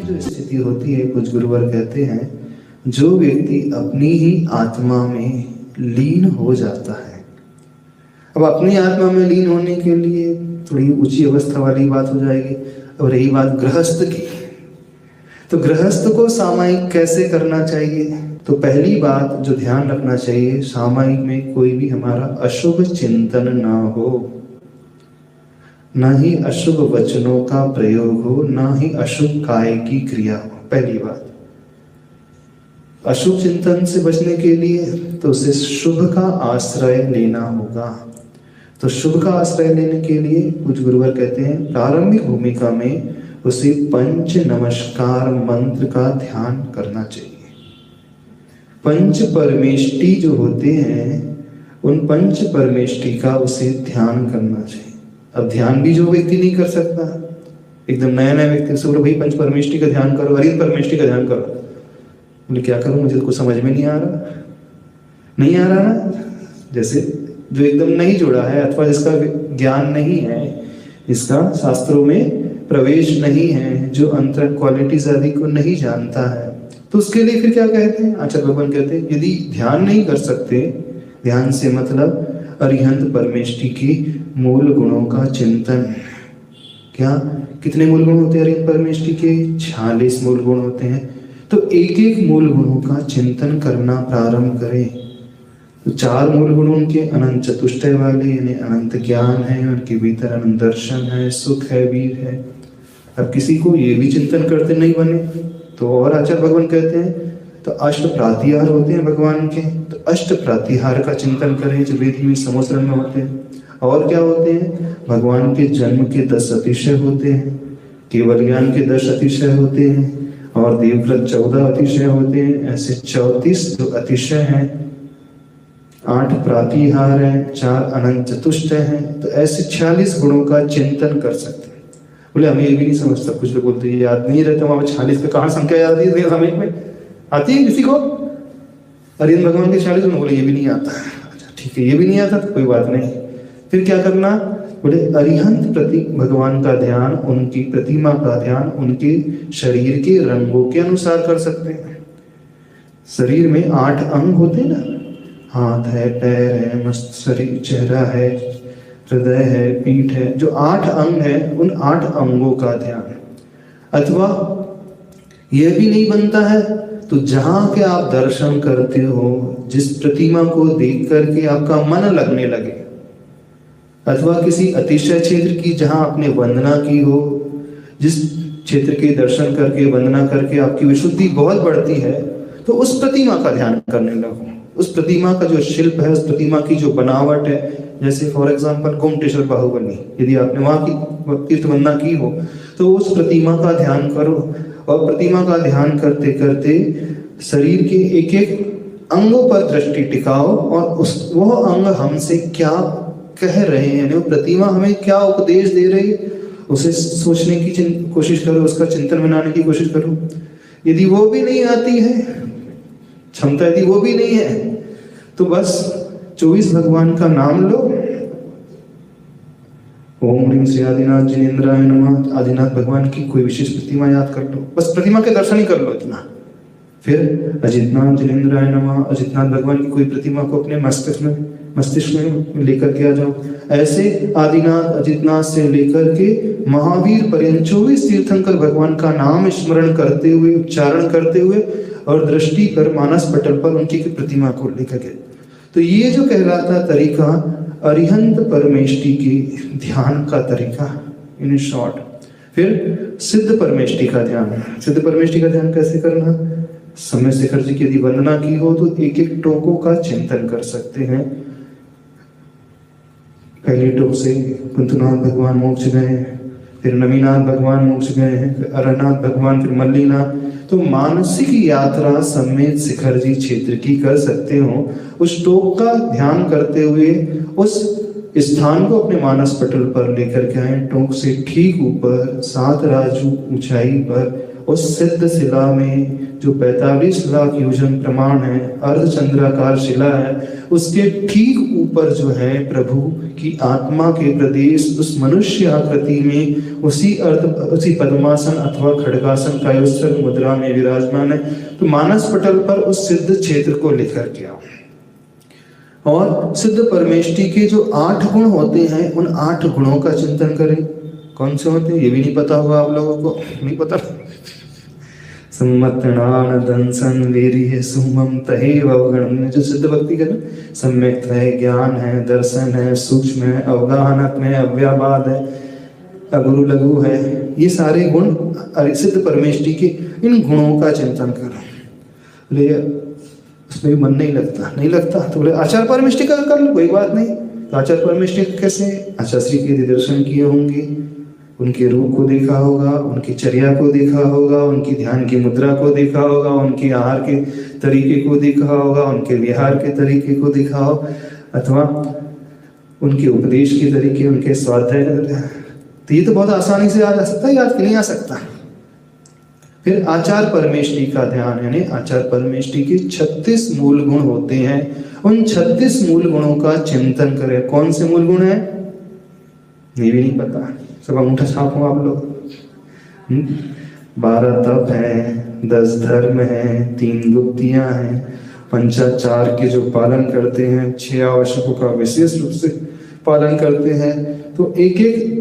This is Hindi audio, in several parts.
जो स्थिति होती है, कुछ गुरुवर कहते हैं, जो व्यक्ति अपनी ही आत्मा में लीन हो जाता है। अब अपनी आत्मा में लीन होने के लिए थोड़ी ऊंची अवस्था वाली बात हो जाएगी। और रही बात गृहस्थ की, तो गृहस्थ को सामायिक कैसे करना चाहिए? तो पहली बात जो ध्यान रखना चाहिए, सामायिक में कोई भी हमारा अशुभ चिंतन ना हो, ना ही अशुभ वचनों का प्रयोग हो, ना ही अशुभ काय की क्रिया हो। पहली बात, अशुभ चिंतन से बचने के लिए तो उसे शुभ का आश्रय लेना होगा। तो शुभ का आश्रय लेने के लिए कुछ गुरुवर कहते हैं, प्रारंभिक भूमिका में उसे पंच नमस्कार मंत्र का ध्यान करना चाहिए। पंच परमेष्टि जो होते हैं, उन पंच परमेष्टि का उसे ध्यान करना चाहिए। अब ध्यान भी जो व्यक्ति नहीं कर सकता, एकदम नया नया व्यक्ति से बोलो भाई पंच परमेष्टि का ध्यान करो, अरिहंत परमेष्टि का ध्यान करो, बोले क्या करूं, मुझे तो कुछ समझ में नहीं आ रहा ना। जैसे जो एकदम नहीं जुड़ा है अथवा जिसका ज्ञान नहीं है, इसका शास्त्रों में प्रवेश नहीं है, जो अंतर क्वालिटीज आदि को नहीं जानता है, तो उसके लिए फिर क्या कहते हैं, आचार्य भगवान कहते हैं, यदि ध्यान नहीं कर सकते, ध्यान से मतलब अरिहंत परमेष्टि की मूल गुणों का चिंतन। क्या कितने मूल गुण होते हैं अरिहंत परमेष्टि के? 46 मूल गुण होते हैं। तो एक एक मूल गुणों का चिंतन करना प्रारंभ करें। तो 4 मूल गुण उनके अनंत चतुष्टय वाले, यानी अनंत ज्ञान है, उनके भीतर अनंत दर्शन है, सुख है, वीर है। अब किसी को ये भी चिंतन करते नहीं बने तो और आचार्य भगवान कहते हैं, तो अष्ट प्रातिहार होते हैं भगवान के, तो अष्ट प्रातिहार का चिंतन करें जो वेद में समोसरण में होते हैं। और क्या होते हैं? भगवान के जन्म के 10 अतिशय होते हैं, केवल ज्ञान के 10 अतिशय होते हैं, और देवव्रत 14 अतिशय होते हैं। ऐसे 34 जो अतिशय हैं, 8 प्रातिहार हैं, 4 अनंत चतुष्टय हैं। तो ऐसे 46 गुणों का चिंतन कर सकते हैं। बोले हमें ये भी नहीं समझता, कुछ लोग बोलते हैं याद नहीं रहता, वहां 46 पे कहाँ संख्या याद है सामयिक में आती है किसी को? अरिहंत भगवान के 46 गुण, बोले ये भी नहीं आता। अच्छा ठीक है, ये भी नहीं आता तो कोई बात नहीं। फिर क्या करना? बोले अरिहंत प्रति भगवान का ध्यान, उनकी प्रतिमा का ध्यान उनके शरीर के रंगों के अनुसार कर सकते हैं। शरीर में 8 अंग होते हैं ना, हाथ है, पैर है, मस्त शरीर, चेहरा है, हृदय है, पीठ है, जो 8 अंग है, उन 8 अंगों का ध्यान। अथवा यह भी नहीं बनता है तो जहां के आप दर्शन करते हो, जिस प्रतिमा को देख करके आपका मन लगने लगे, अथवा किसी अतिशय क्षेत्र की जहां आपने वंदना की हो, जिस क्षेत्र के दर्शन करके वंदना करके आपकी विशुद्धि बहुत बढ़ती है, तो उस प्रतिमा का ध्यान करने लगो। उस प्रतिमा का जो शिल्प है, उस प्रतिमा की जो बनावट है, जैसे फॉर एग्जांपल गोमटेश्वर बाहुबली, यदि आपने वहां की तीर्थ वंदना की हो तो उस प्रतिमा का ध्यान करो। और प्रतिमा का ध्यान करते करते शरीर के एक एक अंगों पर दृष्टि टिकाओ, और वो अंग हमसे क्या कह रहे हैं, यानी वो प्रतिमा हमें क्या उपदेश दे रही है, उसे सोचने की कोशिश करो, उसका चिंतन बनाने की कोशिश करो। यदि वो भी नहीं आती है क्षमता, यदि वो भी नहीं है, तो बस 24 भगवान का नाम लो। ओम ह्रीं श्री आदिनाथ जिनेन्द्राय नमः। आदिनाथ भगवान की कोई विशेष प्रतिमा याद कर लो, बस प्रतिमा के दर्शन ही कर लो इतना। फिर अजितनाथ जिनेन्द्राय नमः, अजितनाथ भगवान की कोई प्रतिमा को अपने मस्तिष्क में लेकर के आ जाओ। ऐसे आदिनाथ अजितनाथ से लेकर के महावीर पर्यंत 24 तीर्थंकर भगवान का नाम स्मरण करते हुए, उच्चारण करते हुए, और दृष्टि कर मानस पटल पर उनकी प्रतिमा को लेकर के। तो ये जो कहलाता तरीका अरिहंत परमेष्टि के ध्यान का तरीका इन शॉर्ट। फिर सिद्ध परमेष्टि का ध्यान। सिद्ध परमेष्टि का ध्यान कैसे करना? समय शेखर जी की यदि वंदना की हो तो एक एक टोकों का चिंतन कर सकते हैं। पहली टोक से कुंतुनाथ भगवान मोक्ष गए, फिर नमीनाथ भगवान मोक्ष गए हैं, फिर अरनाथ भगवान, फिर मल्लीनाथ। तो मानसिक यात्रा समेत शिखर जी क्षेत्र की कर सकते हो। उस टोक का ध्यान करते हुए उस स्थान को अपने मानस पटल पर लेकर के आए। टोक से ठीक ऊपर 7 राजू ऊंचाई पर उस सिद्ध शिला में जो 45 लाख योजन प्रमाण है, अर्धचंद्राकार शिला है, उसके ठीक ऊपर जो है प्रभु की आत्मा के प्रदेश उस मनुष्य आकृति में उसी पद्मासन अथवा खड्गासन कायोत्सर्ग मुद्रा में विराजमान है। तो मानस पटल पर उस सिद्ध क्षेत्र को लिखकर किया। और सिद्ध परमेष्टि के जो 8 गुण होते हैं, उन 8 गुणों का चिंतन करें। कौन से होते हैं ये भी नहीं पता होगा आप लोगों को, नहीं पता। सम्मतनान दंसन वीर्य सुमम तहेव अवगणम, जो सिद्ध भक्ति का सम्यक है, ज्ञान है, दर्शन है, सूक्ष्म है, अवगाहनत्म है, अव्याबाद है, अगुरु लघु है, ये सारे गुण सिद्ध परमेष्टि के इन गुणों का चिंतन करो। ले उसमें भी मन नहीं लगता तो बोले आचार परमेष्टि का कर लो, कोई बात नहीं। तो आचार परमेष्टि कैसे? आचार्य श्री के दर्शन किए होंगे, उनके रूप को देखा होगा, उनकी चर्या को देखा होगा, उनकी ध्यान की मुद्रा को देखा होगा, उनके आहार के तरीके को देखा होगा, उनके विहार के तरीके को देखा हो, अथवा उनके उपदेश के तरीके, उनके स्वाध्याय। तो ये तो बहुत आसानी से आ जा सकता है, याद नहीं आ सकता। फिर आचार परमेष्टि का ध्यान, यानी आचार परमेष्टि के 36 मूल गुण होते हैं, उन 36 मूल गुणों का चिंतन करें। कौन से मूल गुण है ये भी नहीं पता, सब अंगूठा छाप हो आप लोग। 12 तप है, 10 धर्म है, 3 गुप्तियां हैं, पंचाचार के जो पालन करते हैं, 6 आवश्यकों का विशेष रूप से पालन करते हैं। तो एक एक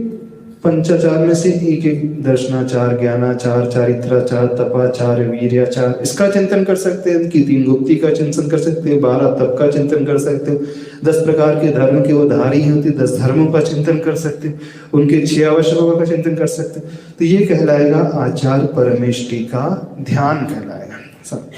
पंचाचार में से एक एक दर्शनाचार, ज्ञानाचार, चारित्राचार, तपाचार, वीर्याचार, इसका चिंतन कर सकते हैं। उनकी 3 गुप्ती का चिंतन कर सकते हैं, 12 तप का चिंतन कर सकते हो, 10 प्रकार के धर्म के वो धारी होते, 10 धर्मों का चिंतन कर सकते, उनके 6 आवश्यकों का चिंतन कर सकते। तो ये कहलाएगा आचार परमेष्टि का ध्यान कहलाएगा सब।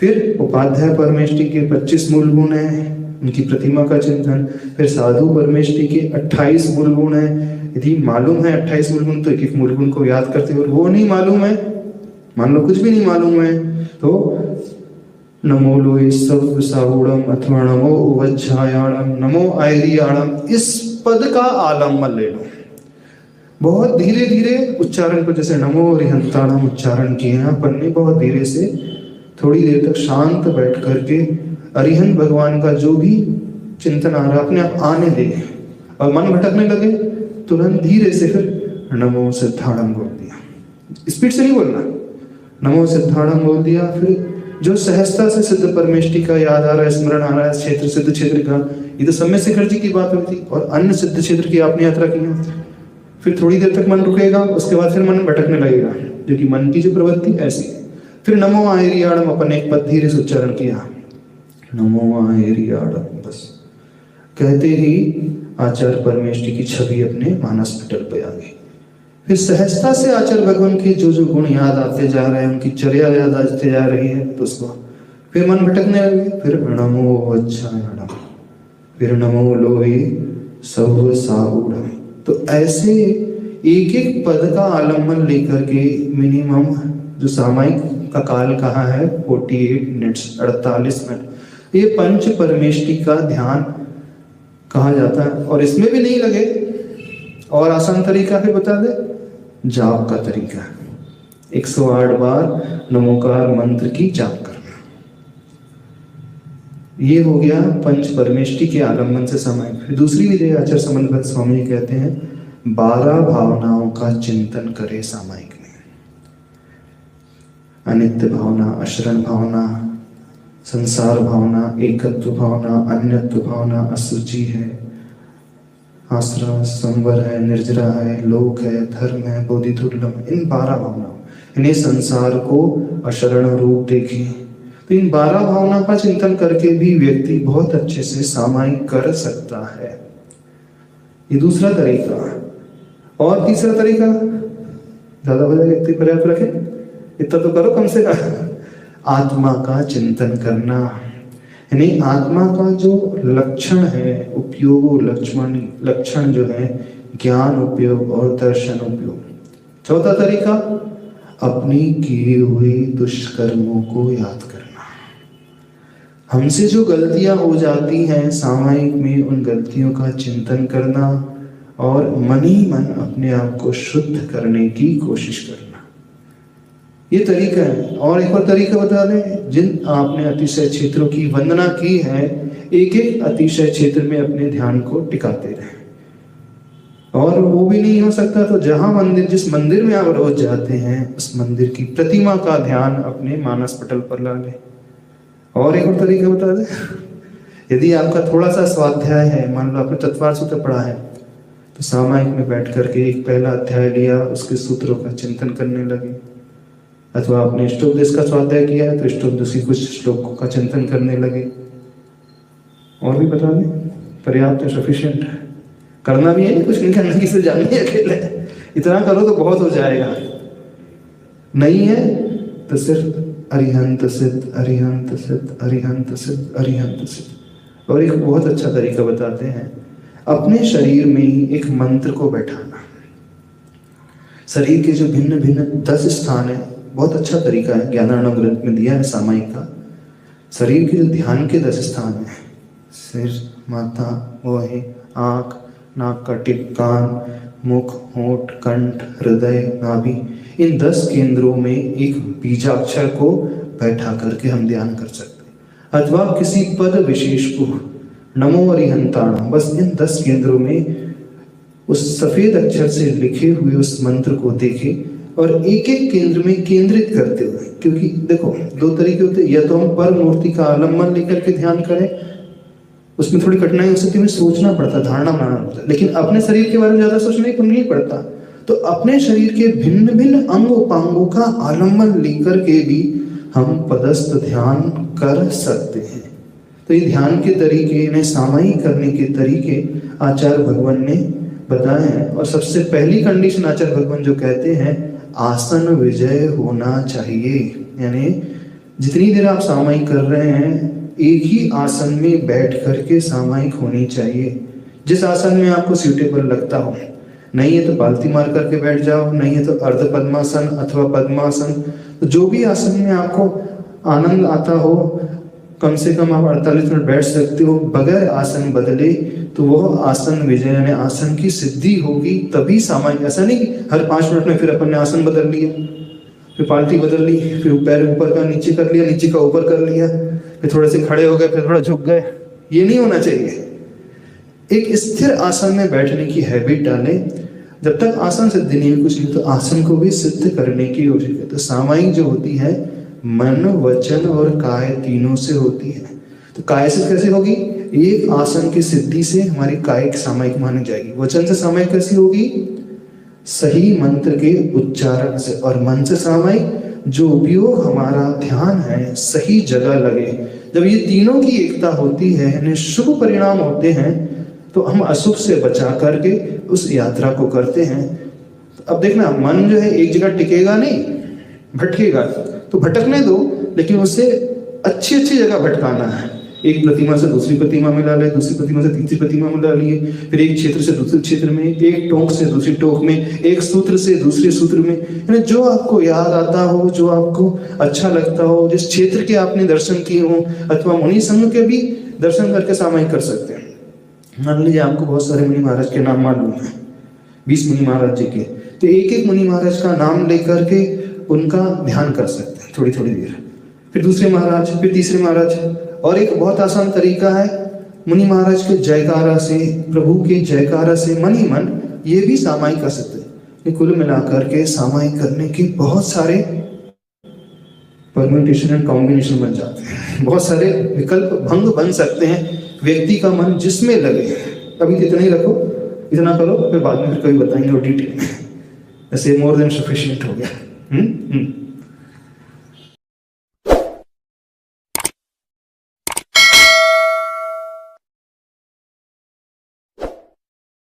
फिर उपाध्याय परमेष्टि के 25 मूल गुण हैं, उनकी प्रतिमा का चिंतन। फिर साधु परमेष्टि के 28 मूल गुण हैं। यदि मालूम है 28 मूल गुण तो एक एक मूल गुण को याद करते, और वो नहीं मालूम है, मान लो कुछ भी नहीं मालूम है, तो नमो लोए सब साहुड़म अथवा नमो वज्जायाणम नमो आयरियाणम, इस पद का आलम्बन ले लो। बहुत धीरे धीरे उच्चारण को, जैसे नमो रिहंताणम उच्चारण किए हैं अपन ने, बहुत धीरे से थोड़ी देर तक शांत बैठ करके अरिहंत भगवान का जो भी चिंतन आ रहा अपने आप आने दे, और मन भटकने लगे तुरंत धीरे से फिर नमो सिद्धाणम बोल दिया। स्पीड से नहीं बोलना, नमो सिद्धाणम बोल दिया। फिर जो सहजता से सिद्ध परमेष्टि का याद आ रहा है, स्मरण आ रहा है, क्षेत्र सिद्ध क्षेत्र का, ये तो सम्य शिखर जी की बात हुई थी, और अन्य सिद्ध क्षेत्र की आपने यात्रा की है। फिर थोड़ी देर तक मन रुकेगा, उसके बाद फिर मन भटकने लगेगा, जो कि मन की जो प्रवृत्ति ऐसी है। फिर नमो आयरियाणम अपन एक पद धीरे से उच्चारण किया, नमो आयरियाणम, बस कहते ही आचार्य परमेष्टि की छवि अपने मानस पटल पर आ गई। फिर सहजता से आचार्य भगवान के जो जो गुण याद आते जा रहे हैं, उनकी चर्या याद आते जा रही है, तो उसको फिर मन भटकने लगे। फिर नमो वज्जायाणम, फिर नमो लोहे सव साहुड़म। तो ऐसे एक एक पद का आलम्बन लेकर के मिनिमम जो सामायिक का काल कहा है 48 मिनट्स, 48 मिनट, ये पंच परमेष्टि का ध्यान कहा जाता है। और इसमें भी नहीं लगे और आसान तरीका फिर बता दे, जाप का तरीका 108 बार नमोकार मंत्र की जाप करना। ये हो गया पंच परमेष्टि के आलम्बन से समय। फिर दूसरी विधि आचार्य समन्वय स्वामी कहते हैं 12 भावनाओं का चिंतन करे सामायिक में। अनित्य भावना, अशरण भावना, संसार भावना, एकत्व भावना, अन्यत्व भावना, असुचि है, आश्रम संवर है, निर्जरा है, लोक है, धर्म है, बोधि दुर्लभ, इन 12 भावनाओं, इन्हें संसार को अशरण रूप देखें। तो इन 12 भावना का चिंतन करके भी व्यक्ति बहुत अच्छे से सामायिक कर सकता है। ये दूसरा तरीका। और तीसरा तरीका ज्यादा हो जाएगा, इतनी पर्याप्त रखे, इतना तो करो कम से कम। आत्मा का चिंतन करना, यानी आत्मा का जो लक्षण है, उपयोग लक्षण जो है, ज्ञान उपयोग और दर्शन उपयोग। चौथा तरीका, अपनी किए हुए दुष्कर्मों को याद करना। हमसे जो गलतियां हो जाती हैं सामायिक में, उन गलतियों का चिंतन करना और मन ही मन अपने आप को शुद्ध करने की कोशिश करना। ये तरीका है। और एक और तरीका बता दें, जिन आपने अतिशय क्षेत्रों की वंदना की है, एक एक अतिशय क्षेत्र में अपने ध्यान को टिकाते रहे। और वो भी नहीं हो सकता तो जहां मंदिर, जिस मंदिर में आप रोज जाते हैं, उस मंदिर की प्रतिमा का ध्यान अपने मानस पटल पर ला लें। और एक और तरीका बता दें, यदि आपका थोड़ा सा स्वाध्याय है, मान लो आपने चतवार सूत्र पढ़ा है, तो सामायिक में बैठ करके एक पहला अध्याय लिया, उसके सूत्रों का चिंतन करने लगे। अथवा आपने इष्टोपदेश का स्वाध्याय किया है तो इष्टोपदेश के कुछ श्लोकों का चिंतन करने लगे। और भी बता दें, पर्याप्त है, सफिशिएंट है। करना भी है, कुछ नहीं करना, किसी जानने अकेले इतना करो तो बहुत हो जाएगा। नहीं है तो सिर्फ अरिहंत सिद्ध, अरिहंत सिद्ध, अरिहंत सिद्ध, अरिहंत सिद्ध। और एक बहुत अच्छा तरीका बताते हैं, अपने शरीर में ही एक मंत्र को बैठाना। शरीर के जो भिन्न भिन्न 10 स्थान है, बहुत अच्छा तरीका है, ज्ञानार्णव ग्रंथ में दिया है सामायिक का। शरीर के जो ध्यान के 10 स्थान है, सिर, माथा, मोहे, आंख, नाक का टिप, कान, मुख, होंठ, कंठ, हृदय, नाभि, इन 10 केंद्रों में एक बीजाक्षर को बैठा करके हम ध्यान कर सकते हैं। अथवा किसी पद विशेष को, नमो अरिहंताणम, बस इन 10 केंद्रों में उस सफेद अक्षर से लिखे हुए उस मंत्र को देखें और एक एक केंद्र में केंद्रित करते हुए, क्योंकि देखो 2 तरीके होते हैं, या तो हम पर मूर्ति का आलम्बन लेकर के ध्यान करें, उसमें थोड़ी कठिनाई हो सकती है, सोचना पड़ता, धारणा बनाना पड़ता, लेकिन अपने शरीर के बारे में ज्यादा सोचने को नहीं पड़ता। तो अपने शरीर के भिन्न भिन्न अंग उपांगों का आलम्बन लेकर के भी हम पदस्थ ध्यान कर सकते हैं। तो ये ध्यान के तरीके, इन्हें सामायिक करने के तरीके आचार्य भगवान ने बताए हैं। और सबसे पहली कंडीशन आचार्य भगवान जो कहते हैं, आसन विजय होना चाहिए। यानी जितनी देर आप सामायिक कर रहे हैं, एक ही आसन में बैठ करके सामायिक होनी चाहिए, जिस आसन में आपको सूटेबल लगता हो। नहीं है तो बाल्टी मार करके बैठ जाओ, नहीं है तो अर्ध पद्मासन अथवा पद्मासन, तो जो भी आसन में आपको आनंद आता हो, कम से कम आप 48 मिनट बैठ सकते हो बगैर आसन बदले, तो वह आसन विजय यानी आसन की सिद्धि होगी, तभी सामायिक। ऐसा नहीं कि हर 5 मिनट में फिर अपन ने आसन बदल लिया, फिर पाल्टी बदल ली, फिर पैर ऊपर का नीचे कर लिया, नीचे का ऊपर कर लिया, फिर थोड़े से खड़े हो गए, फिर थोड़ा झुक गए। ये नहीं होना चाहिए। एक स्थिर आसन में बैठने की हैबिट डालें। जब तक आसन सिद्धि नहीं हुई, कुछ नहीं, तो आसन को भी सिद्ध करने की कोशिश है। तो सामायिक जो होती है मन, वचन और काय तीनों से होती है। तो काय से कैसे होगी? एक आसन की सिद्धि से हमारी कायिक सामायिक मानी जाएगी। वचन से सामायिक कैसी होगी? सही मंत्र के उच्चारण से। और मन से सामायिक जो उपयोग हमारा ध्यान है सही जगह लगे। जब ये तीनों की एकता होती है, यानी शुभ परिणाम होते हैं, तो हम अशुभ से बचा करके उस यात्रा को करते हैं। अब देखना, मन जो है एक जगह टिकेगा नहीं, भटकेगा। तो भटकने दो, लेकिन उसे अच्छी अच्छी जगह भटकाना है। एक प्रतिमा से दूसरी प्रतिमा में ला ले, दूसरी प्रतिमा से तीसरी प्रतिमा में ला लिए, फिर एक क्षेत्र से दूसरे क्षेत्र में, एक टोक से दूसरी टोक में, एक सूत्र से दूसरे सूत्र में। यानी जो आपको याद आता हो, जो आपको अच्छा लगता हो, जिस क्षेत्र के आपने दर्शन किए हो, अथवा मुनि संघ के भी दर्शन करके सामायिक कर सकते हैं। मान लीजिए आपको बहुत सारे मुनि महाराज के नाम मालूम है, 20 मुनि महाराज जी के, तो एक एक मुनि महाराज का नाम लेकर के उनका ध्यान कर सकते हैं थोड़ी थोड़ी देर। फिर दूसरे महाराज, फिर तीसरे महाराज। और एक बहुत आसान तरीका है, मुनि महाराज के जयकारा से, प्रभु के जयकारा से मन ही मन ये भी सामायिक कर सकते हैं। कुल मिलाकर के सामायिक करने के बहुत सारे परम्यूटेशन एंड कॉम्बिनेशन बन जाते हैं, बहुत सारे विकल्प भंग बन सकते हैं, व्यक्ति का मन जिसमें लगे। अभी इतना ही रखो, इतना करो, फिर बाद में फिर कभी बताएंगे और डिटेल में। ऐसे मोर देन सफिशिएंट हो गया।